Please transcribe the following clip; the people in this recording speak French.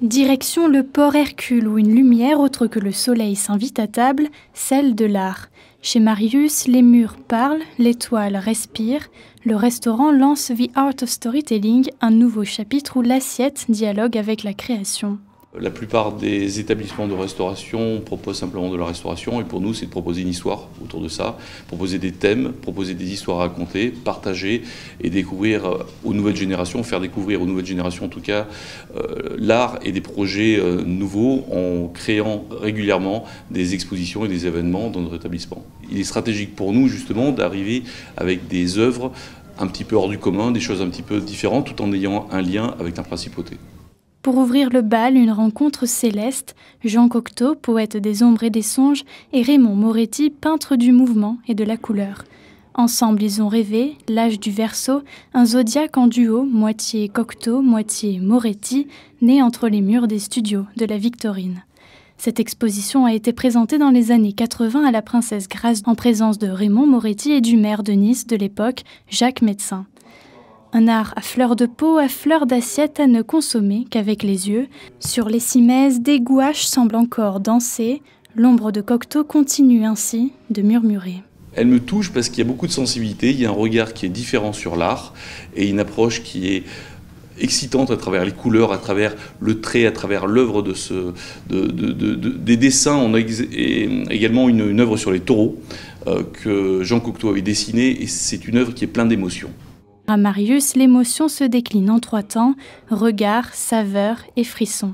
Direction le port Hercule où une lumière autre que le soleil s'invite à table, celle de l'art. Chez Marius, les murs parlent, les toiles respirent. Le restaurant lance The Art of Storytelling, un nouveau chapitre où l'assiette dialogue avec la création. La plupart des établissements de restauration proposent simplement de la restauration et pour nous c'est de proposer une histoire autour de ça, proposer des thèmes, proposer des histoires à raconter, partager et découvrir aux nouvelles générations, faire découvrir aux nouvelles générations en tout cas l'art et des projets nouveaux en créant régulièrement des expositions et des événements dans notre établissement. Il est stratégique pour nous justement d'arriver avec des œuvres un petit peu hors du commun, des choses un petit peu différentes tout en ayant un lien avec la principauté. Pour ouvrir le bal, une rencontre céleste, Jean Cocteau, poète des ombres et des songes, et Raymond Moretti, peintre du mouvement et de la couleur. Ensemble, ils ont rêvé, l'âge du Verseau, un zodiaque en duo, moitié Cocteau, moitié Moretti, né entre les murs des studios de la Victorine. Cette exposition a été présentée dans les années 80 à la Princesse Grâce en présence de Raymond Moretti et du maire de Nice de l'époque, Jacques Médecin. Un art à fleur de peau, à fleur d'assiette à ne consommer qu'avec les yeux. Sur les cimaises, des gouaches semblent encore danser. L'ombre de Cocteau continue ainsi de murmurer. Elle me touche parce qu'il y a beaucoup de sensibilité, il y a un regard qui est différent sur l'art et une approche qui est excitante à travers les couleurs, à travers le trait, à travers l'œuvre des dessins. On a également une œuvre sur les taureaux que Jean Cocteau avait dessinée et c'est une œuvre qui est pleine d'émotions. À Marius, l'émotion se décline en 3 temps, regard, saveur et frisson.